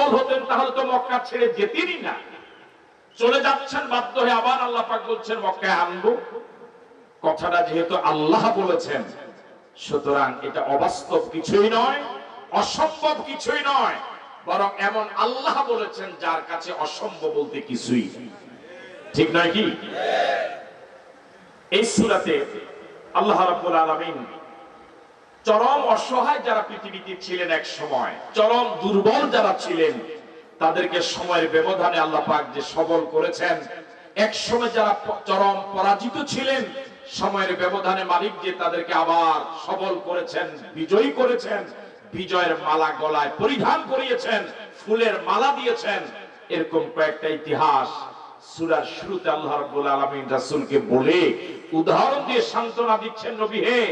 দুর্বল হতেন তাহলে তো মক্কা ছেড়ে যেতেনই না। চলে যাচ্ছেন বাধ্য হয়ে, আবার আল্লাহ পাক বলছেন মক্কায় আনবো। কথাটা যেহেতু আল্লাহ বলেছেন, সুতরাং এটা অবাস্তব কিছুই নয়, অসম্ভব কিছুই নয়, বরং এমন আল্লাহ বলেছেন যার কাছে অসম্ভব বলতে কিছুই, ঠিক নয় কি? এই সূরাতে আল্লাহ রাব্বুল আলামিন চরম অসহায় যারা পৃথিবীতে ছিলেন, এক সময় চরম দুর্বল যারা ছিলেন, তাদেরকে সময়ের ব্যবধানে আল্লাহ পাক যে সবল করেছেন, এক সময় যারা চরম পরাজিত ছিলেন, সময়ের ব্যবধানে মালিক যে তাদেরকে আবার সবল করেছেন, বিজয়ী করেছেন, বিজয়ের মালা গলায় পরিধান করিয়েছেন, ফুলের মালা দিয়েছেন। এরকম কয়েকটা ইতিহাস সূরার শুরুতে আল্লাহ রাব্বুল আলামিন রাসূলকে বলে উদাহরণ দিয়ে সান্ত্বনা দিচ্ছেন, নবী হে,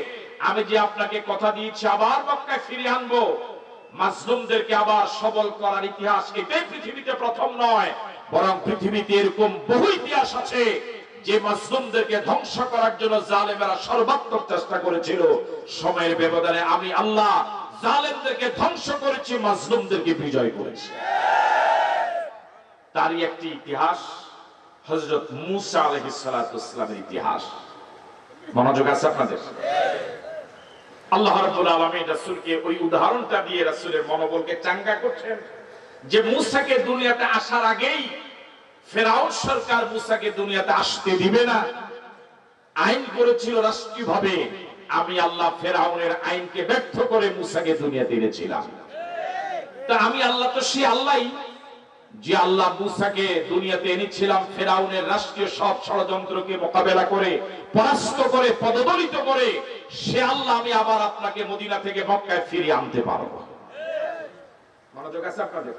আমি যে আপনাকে কথা দিয়েছি আবার মক্কায় ফিরিয়ে আনবো, মাজলুমদেরকে আবার সবল করার ইতিহাস এটাই পৃথিবীতে প্রথম নয়, বরং পৃথিবীতে এরকম বহু ইতিহাস আছে যে মাজলুমদেরকে ধ্বংস করার জন্য জালেমেরা সর্বাত্মক চেষ্টা করেছিল। সময়ের ব্যবধানে আমি আল্লাহ জালেমদেরকে ধ্বংস করেছি, মাজলুমদেরকে বিজয় করেছি। তারই একটি ইতিহাস হযরত মূসা আলাইহিস সালাতু ওয়াসসালামের ইতিহাস। মনোযোগ আছে আপনাদের? আল্লাহ রাব্বুল আলামিন রাসূলকে ওই উদাহরণটা দিয়ে রাসূলের মনোবলকে চাঙ্গা করছেন যে মূসাকে দুনিয়াতে আসার আগেই ফেরাউন সরকার মূসাকে দুনিয়াতে আসতে দিবে না, আইন করেছিল রাষ্ট্রীয়ভাবে। আমি আল্লাহ ফেরাউনের আইনকে ব্যর্থ করে মূসাকে দুনিয়াতে এনেছিলাম। তা আমি আল্লাহ তো সেই আল্লাহই যে আল্লাহ মূসাকে দুনিয়াতে এনেছিলাম ফেরাউনের রাষ্ট্রীয় সব ষড়যন্ত্রকে মোকাবেলা করে, পরাস্ত করে, পদদলিত করে, সে আল্লাহ আমি আবার আপনাকে মদিনা থেকে মক্কায় ফিরিয়ে আনতে পারবো। মনোযোগ আছে আপনাদের?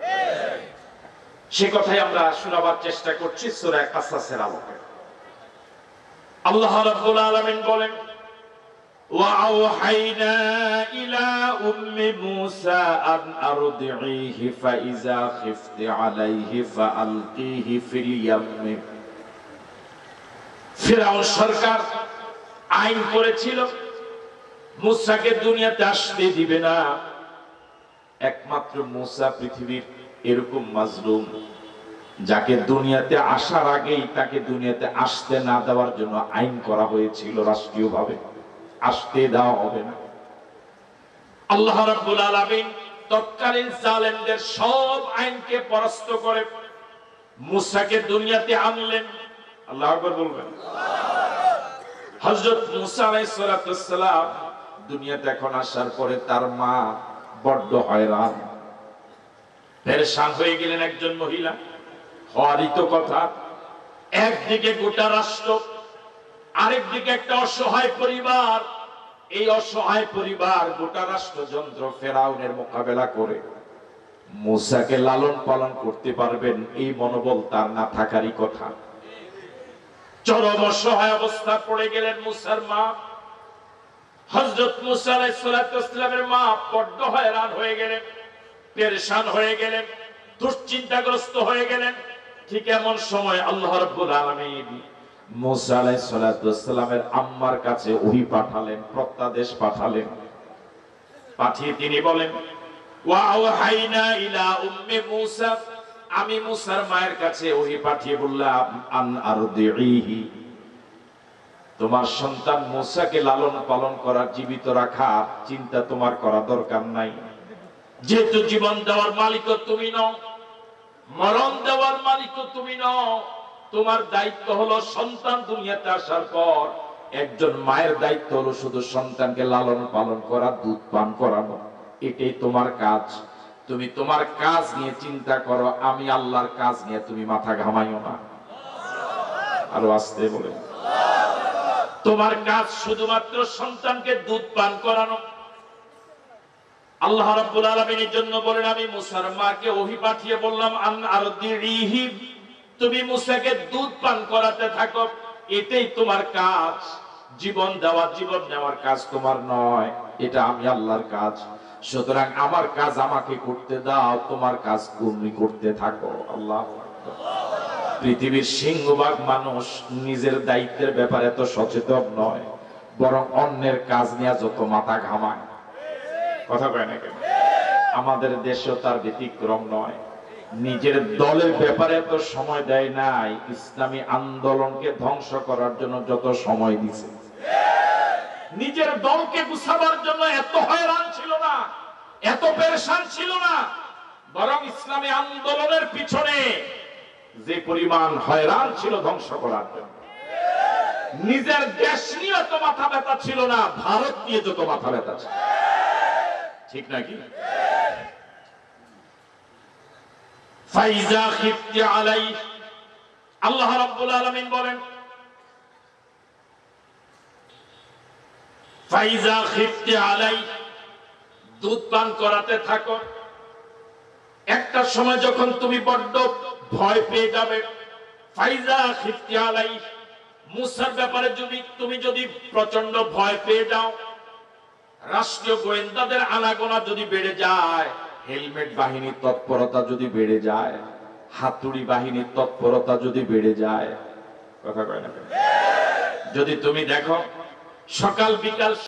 সে কথাই আমরা শোনাবার চেষ্টা করছি সূরা কাসাসের আলোকে। আল্লাহ রাব্বুল আলামিন বলেন, وَأَوْحَيْنَا إِلَى أُمِّ مُوسَى أَنْ أَرْضِعِيهِ فَإِذَا خِفْتِ عَلَيْهِ فَأَلْقِيهِ فِي الْيَمِّ। ফিরআউন সরকার আইন করেছিল মূসাকে দুনিয়াতে আসতে দিবে না। একমাত্র মূসা পৃথিবীর এরকম মাজলুম যাকে দুনিয়াতে আসার আগেই তাকে দুনিয়াতে আসতে না দেওয়ার জন্য আইন করা হয়েছিল রাষ্ট্রীয়ভাবে, আসতে দেওয়া হবে না। আল্লাহ রাব্বুল আলামিন তৎকালীন জালেমদের সব আইনকে পরাস্ত করে মূসাকে দুনিয়াতে আনলেন। আল্লাহু আকবার বলবেন। হযরত মূসা আলাইহিস সালাতু ওয়াস সালাম দুনিয়াতে এখন আসার পরে তার মা বড্ড হয়রান, পেরেশান হয়ে গেলেন। একজন মহিলা হওয়ারই তো কথা, একদিকে গোটা রাষ্ট্র, আরেকদিকে একটা অসহায় পরিবার। এই অসহায় পরিবার গোটা রাষ্ট্রযন্ত্র ফেরাউনের মোকাবেলা করে মূসাকে লালন পালন করতে পারবেন এই মনোবল তার না থাকারই কথা। চরম অসহায় অবস্থা পড়ে গেলেন মূসার মা। হযরত মূসা আলাইহিস সালাতু ওয়াস সালামের মা বড্ড হয়রান হয়ে গেলেন, পেরেশান হয়ে গেলেন, দুশ্চিন্তাগ্রস্ত হয়ে গেলেন। ঠিক এমন সময় আল্লাহ রাব্বুল আলামিন মূসা আলাইহিস সালাতু ওয়াস সালামের আম্মার কাছে ওহী পাঠালেন, প্রত্যাদেশ পাঠালেন। পাঠিয়ে তিনি বলেন, ওয়া আওহাইনা ইলা উম্মি মূসা, আমি মূসার মায়ের কাছে ওহী পাঠিয়ে বললাম, আন আরদিহি, তোমার সন্তান মূসাকে লালন পালন করা, জীবিত রাখা চিন্তা তোমার করা দরকার নাই। যেহেতু জীবন দেওয়ার মালিক তুমি নও, মরণ দেওয়ার মালিক তুমি নও, তোমার দায়িত্ব হলো সন্তান দুনিয়াতে আসার পর একজন মায়ের দায়িত্ব হলো শুধু সন্তানকে লালন পালন করা, দুধ পান করানো। এটাই তোমার কাজ। তুমি তোমার কাজ নিয়ে চিন্তা করো, আমি আল্লাহর কাজ নিয়ে তুমি মাথা ঘামাইও না। আরো আস্তে বলে, তোমার কাজ শুধুমাত্র সন্তানকে দুধ পান করানো। আল্লাহ রাব্বুল আলামিনের জন্য বলেন, আমি মূসার মাকে ওহী পাঠিয়ে বললাম, আন আরদিহি, তুমি মূসাকে দুধ পান করাতে থাকো, এটাই তোমার কাজ। জীবন দেওয়া, জীবন নেওয়ার কাজ তোমার নয়, এটা আমি আল্লাহর কাজ। সুতরাং আমার কাজ আমাকে করতে দাও, তোমার কাজ তুমি করতে থাকো। আল্লাহু আকবার। পৃথিবীর সিংহভাগ মানুষ নিজের দায়িত্বের ব্যাপারে এত সচেতন নয়, বরং অন্যের কাজ নিয়ে যত মাথা ঘামায়। কথা কয় না কেন? আমাদের দেশেও তার ব্যতিক্রম নয়। নিজের দলের ব্যাপারে এত সময় দেয় নাই, ইসলামী আন্দোলনকে ধ্বংস করার জন্য যত সময় দিছে। নিজের দলকে গুছাবার জন্য এত হয়রান ছিল না, এত পেরেশান ছিল না, বরং ইসলামী আন্দোলনের পিছনে যে পরিমাণ হয়রান ছিল ধ্বংস করার জন্য। নিজের দেশ নিয়ে তো মাথা ব্যথা ছিল না, ভারত নিয়ে যত মাথা ব্যথা ছিল। ঠিক নাকি? ফাইজা খিফতি আলাইহি, আল্লাহ রাব্বুল আলামিন বলেন ফাইজা খিফতি আলাইহি, দুধ পান করাতে থাকো। একটা সময় যখন তুমি বড্ড ভয় পেয়ে যাবে, ফাইজা খিফতি আলাইহি, মুসার ব্যাপারে তুমি যদি প্রচন্ড ভয় পেয়ে যাও, রাষ্ট্রীয় গোয়েন্দাদের আনাগোনা যদি বেড়ে যায়, হেলমেট বাহিনীর তৎপরতা যদি বেড়ে যায়, হাতুড়ি বাহিনীর তৎপরতা যদি বেড়ে যায়, কথা কয় না, যদি তুমি দেখো সকাল বিকাল